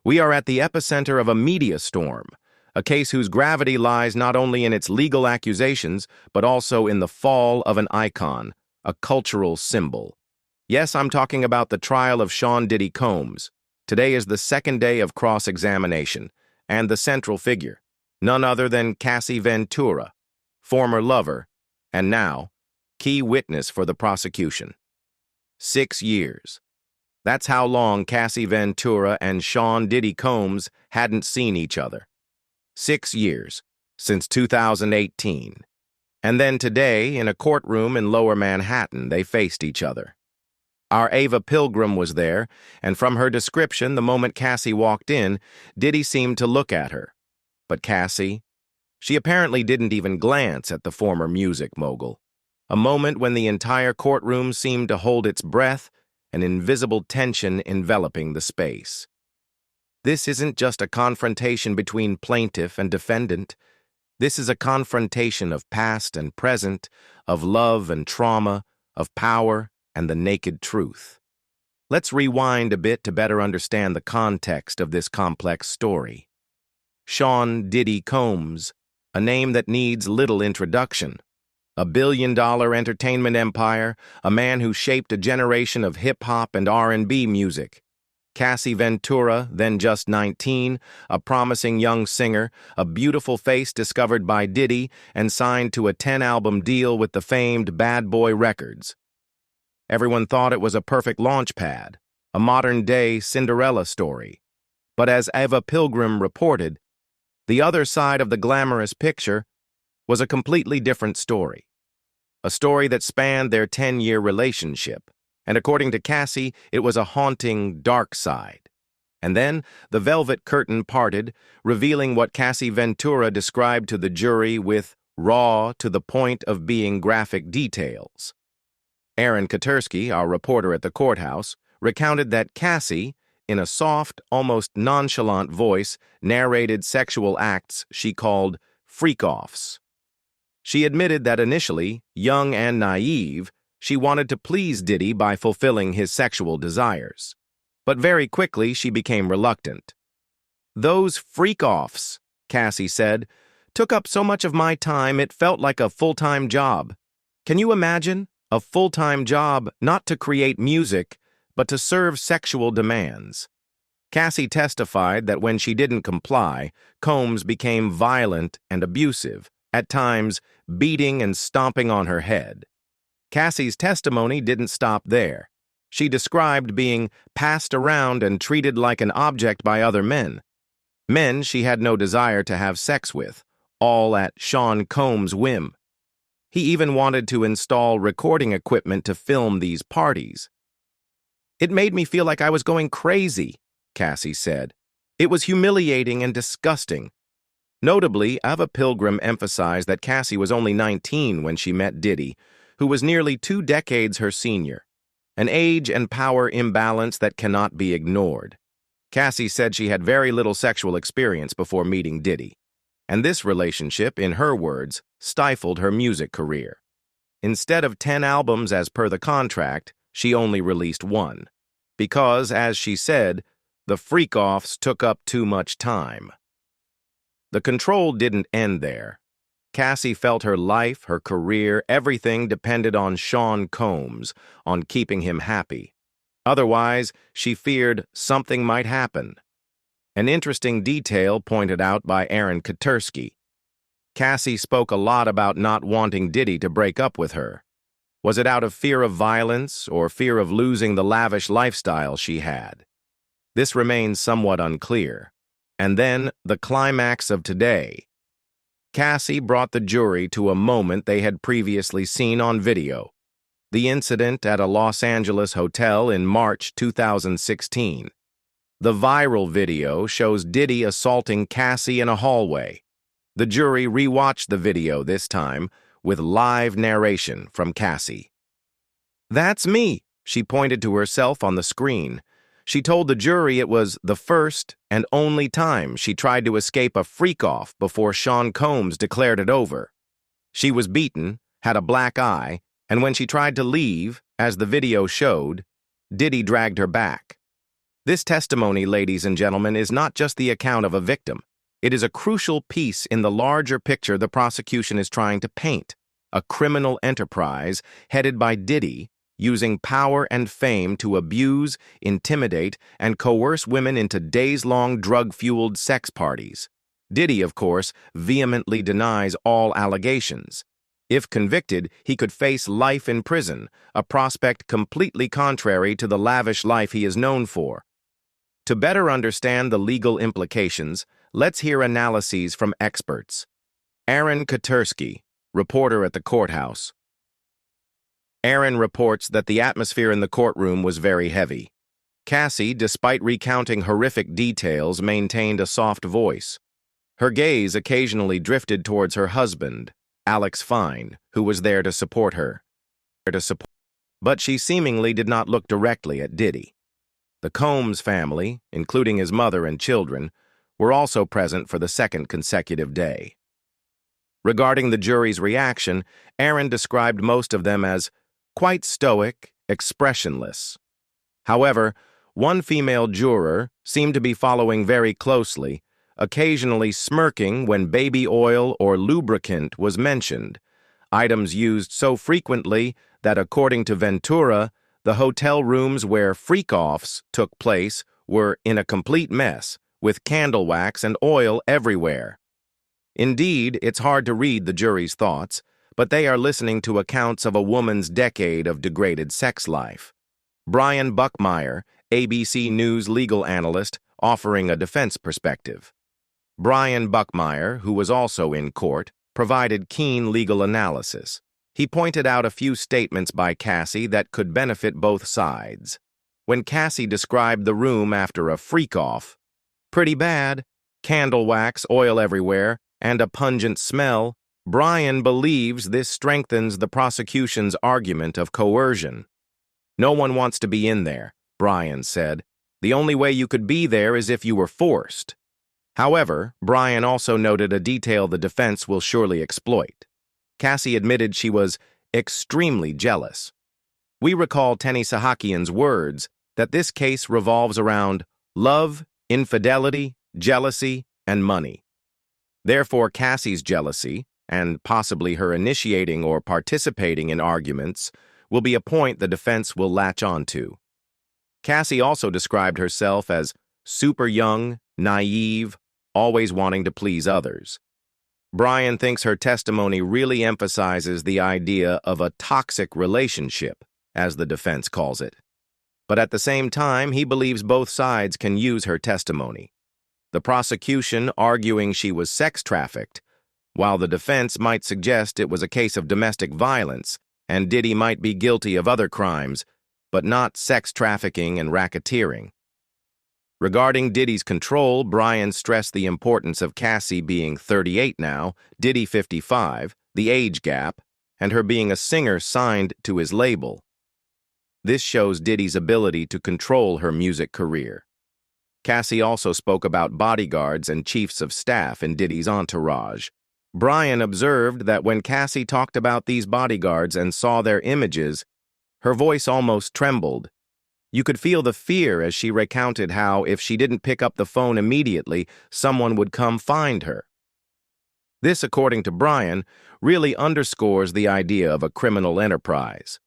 We are at the epicenter of a media storm, a case whose gravity lies not only in its legal accusations, but also in the fall of an icon, a cultural symbol. Yes, I'm talking about the trial of Sean Diddy Combs. Today is the second day of cross-examination, and the central figure, none other than Cassie Ventura, former lover, and now, key witness for the prosecution. 6 years. That's how long Cassie Ventura and Sean Diddy Combs hadn't seen each other. 6 years, since 2018. And then today, in a courtroom in Lower Manhattan, they faced each other. Our Ava Pilgrim was there, and from her description, the moment Cassie walked in, Diddy seemed to look at her. But Cassie, she apparently didn't even glance at the former music mogul. A moment when the entire courtroom seemed to hold its breath, an invisible tension enveloping the space. This isn't just a confrontation between plaintiff and defendant. This is a confrontation of past and present, of love and trauma, of power and the naked truth. Let's rewind a bit to better understand the context of this complex story. Sean Diddy Combs, a name that needs little introduction. A billion-dollar entertainment empire, a man who shaped a generation of hip-hop and R&B music. Cassie Ventura, then just 19, a promising young singer, a beautiful face discovered by Diddy and signed to a 10-album deal with the famed Bad Boy Records. Everyone thought it was a perfect launch pad, a modern-day Cinderella story. But as Ava Pilgrim reported, the other side of the glamorous picture was a completely different story. A story that spanned their 10-year relationship, and according to Cassie, it was a haunting, dark side. And then, the velvet curtain parted, revealing what Cassie Ventura described to the jury with raw to the point of being graphic details. Aaron Katursky, our reporter at the courthouse, recounted that Cassie, in a soft, almost nonchalant voice, narrated sexual acts she called freakoffs. She admitted that initially, young and naive, she wanted to please Diddy by fulfilling his sexual desires. But very quickly, she became reluctant. "Those freak-offs," Cassie said, "took up so much of my time it felt like a full-time job. Can you imagine? A full-time job not to create music, but to serve sexual demands." Cassie testified that when she didn't comply, Combs became violent and abusive, at times beating and stomping on her head. Cassie's testimony didn't stop there. She described being passed around and treated like an object by other men. Men she had no desire to have sex with, all at Sean Combs' whim. He even wanted to install recording equipment to film these parties. "It made me feel like I was going crazy," Cassie said. "It was humiliating and disgusting." Notably, Ava Pilgrim emphasized that Cassie was only 19 when she met Diddy, who was nearly 2 decades her senior, an age and power imbalance that cannot be ignored. Cassie said she had very little sexual experience before meeting Diddy, and this relationship, in her words, stifled her music career. Instead of 10 albums as per the contract, she only released 1, because, as she said, the freak-offs took up too much time. The control didn't end there. Cassie felt her life, her career, everything depended on Sean Combs, on keeping him happy. Otherwise, she feared something might happen. An interesting detail pointed out by Aaron Katursky. Cassie spoke a lot about not wanting Diddy to break up with her. Was it out of fear of violence or fear of losing the lavish lifestyle she had? This remains somewhat unclear. And then, the climax of today. Cassie brought the jury to a moment they had previously seen on video. The incident at a Los Angeles hotel in March 2016. The viral video shows Diddy assaulting Cassie in a hallway. The jury rewatched the video this time with live narration from Cassie. "That's me," she pointed to herself on the screen. She told the jury it was the first and only time she tried to escape a freak-off before Sean Combs declared it over. She was beaten, had a black eye, and when she tried to leave, as the video showed, Diddy dragged her back. This testimony, ladies and gentlemen, is not just the account of a victim. It is a crucial piece in the larger picture the prosecution is trying to paint, a criminal enterprise headed by Diddy, using power and fame to abuse, intimidate, and coerce women into days-long drug-fueled sex parties. Diddy, of course, vehemently denies all allegations. If convicted, he could face life in prison, a prospect completely contrary to the lavish life he is known for. To better understand the legal implications, let's hear analyses from experts. Aaron Katursky, reporter at the courthouse. Aaron reports that the atmosphere in the courtroom was very heavy. Cassie, despite recounting horrific details, maintained a soft voice. Her gaze occasionally drifted towards her husband, Alex Fine, who was there to support her. But she seemingly did not look directly at Diddy. The Combs family, including his mother and children, were also present for the second consecutive day. Regarding the jury's reaction, Aaron described most of them as quite stoic, expressionless. However, one female juror seemed to be following very closely, occasionally smirking when baby oil or lubricant was mentioned, items used so frequently that, according to Ventura, the hotel rooms where Freakoffs took place were in a complete mess, with candle wax and oil everywhere. Indeed, it's hard to read the jury's thoughts, but they are listening to accounts of a woman's decade of degraded sex life. Brian Buckmeyer, ABC News legal analyst, offering a defense perspective. Brian Buckmeyer, who was also in court, provided keen legal analysis. He pointed out a few statements by Cassie that could benefit both sides. When Cassie described the room after a freak-off, pretty bad, candle wax, oil everywhere, and a pungent smell, Brian believes this strengthens the prosecution's argument of coercion. No one wants to be in there, Brian said. The only way you could be there is if you were forced. However, Brian also noted a detail the defense will surely exploit. Cassie admitted she was extremely jealous. We recall Tenny Sahakian's words that this case revolves around love, infidelity, jealousy, and money. Therefore, Cassie's jealousy, and possibly her initiating or participating in arguments, will be a point the defense will latch onto. Cassie also described herself as super young, naive, always wanting to please others. Brian thinks her testimony really emphasizes the idea of a toxic relationship, as the defense calls it. But at the same time, he believes both sides can use her testimony. The prosecution arguing she was sex trafficked, while the defense might suggest it was a case of domestic violence and Diddy might be guilty of other crimes, but not sex trafficking and racketeering. Regarding Diddy's control, Brian stressed the importance of Cassie being 38 now, Diddy 55, the age gap, and her being a singer signed to his label. This shows Diddy's ability to control her music career. Cassie also spoke about bodyguards and chiefs of staff in Diddy's entourage. Brian observed that when Cassie talked about these bodyguards and saw their images, her voice almost trembled. You could feel the fear as she recounted how, if she didn't pick up the phone immediately, someone would come find her. This, according to Brian, really underscores the idea of a criminal enterprise.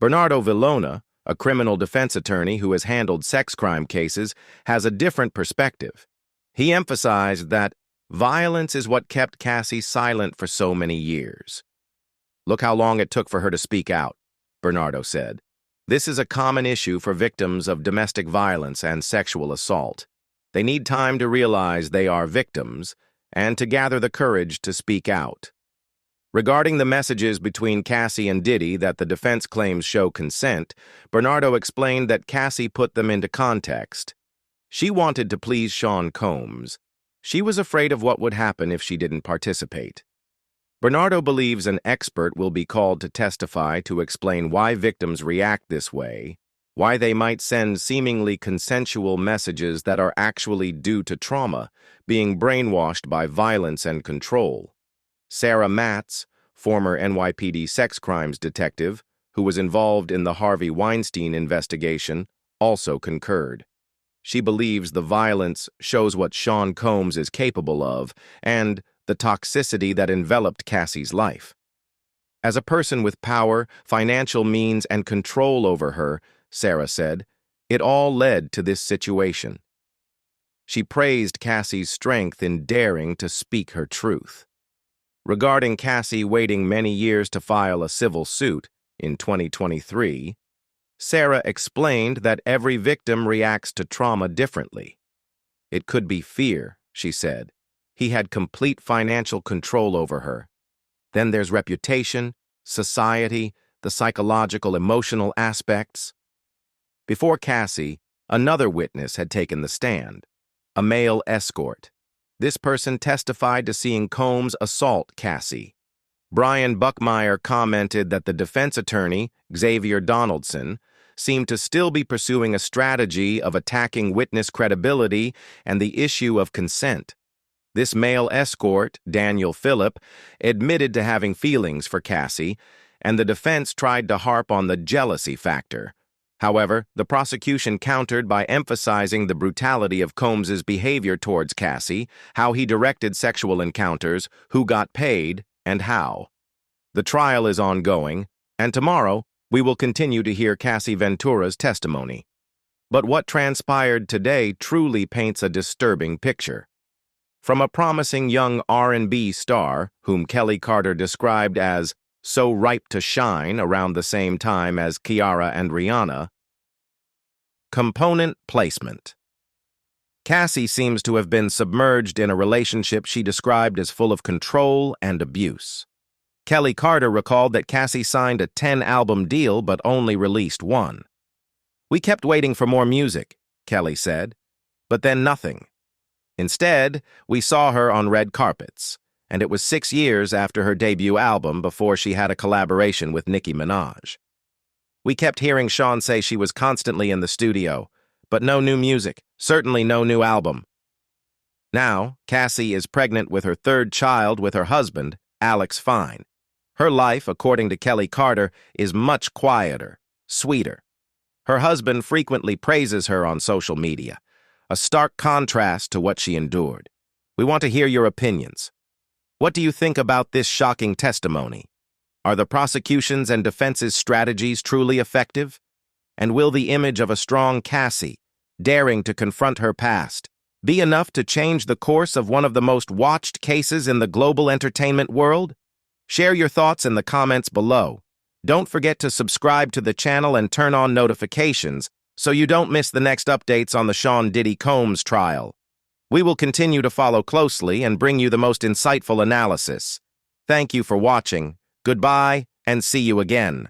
Bernardo Villona, a criminal defense attorney who has handled sex crime cases, has a different perspective. He emphasized that violence is what kept Cassie silent for so many years. Look how long it took for her to speak out, Bernardo said. This is a common issue for victims of domestic violence and sexual assault. They need time to realize they are victims and to gather the courage to speak out. Regarding the messages between Cassie and Diddy that the defense claims show consent, Bernardo explained that Cassie put them into context. She wanted to please Sean Combs. She was afraid of what would happen if she didn't participate. Bernardo believes an expert will be called to testify to explain why victims react this way, why they might send seemingly consensual messages that are actually due to trauma, being brainwashed by violence and control. Sarah Matz, former NYPD sex crimes detective, who was involved in the Harvey Weinstein investigation, also concurred. She believes the violence shows what Sean Combs is capable of and the toxicity that enveloped Cassie's life. As a person with power, financial means, and control over her, Sarah said, it all led to this situation. She praised Cassie's strength in daring to speak her truth. Regarding Cassie waiting many years to file a civil suit in 2023, Sarah explained that every victim reacts to trauma differently. It could be fear, she said. He had complete financial control over her. Then there's reputation, society, the psychological, emotional aspects. Before Cassie, another witness had taken the stand, a male escort. This person testified to seeing Combs assault Cassie. Brian Buckmeyer commented that the defense attorney, Xavier Donaldson, seemed to still be pursuing a strategy of attacking witness credibility and the issue of consent. This male escort, Daniel Phillip, admitted to having feelings for Cassie, and the defense tried to harp on the jealousy factor. However, the prosecution countered by emphasizing the brutality of Combs's behavior towards Cassie, how he directed sexual encounters, who got paid, and how. The trial is ongoing, and tomorrow we will continue to hear Cassie Ventura's testimony. But what transpired today truly paints a disturbing picture. From a promising young R&B star, whom Kelly Carter described as so ripe to shine around the same time as Kiara and Rihanna. Component placement. Cassie seems to have been submerged in a relationship she described as full of control and abuse. Kelly Carter recalled that Cassie signed a 10-album deal but only released one. We kept waiting for more music, Kelly said, but then nothing. Instead, we saw her on red carpets, and it was 6 years after her debut album before she had a collaboration with Nicki Minaj. We kept hearing Sean say she was constantly in the studio, but no new music, certainly no new album. Now, Cassie is pregnant with her third child with her husband, Alex Fine. Her life, according to Kelly Carter, is much quieter, sweeter. Her husband frequently praises her on social media, a stark contrast to what she endured. We want to hear your opinions. What do you think about this shocking testimony? Are the prosecution's and defense's strategies truly effective? And will the image of a strong Cassie, daring to confront her past, be enough to change the course of one of the most watched cases in the global entertainment world? Share your thoughts in the comments below. Don't forget to subscribe to the channel and turn on notifications so you don't miss the next updates on the Sean Diddy Combs trial. We will continue to follow closely and bring you the most insightful analysis. Thank you for watching. Goodbye, and see you again.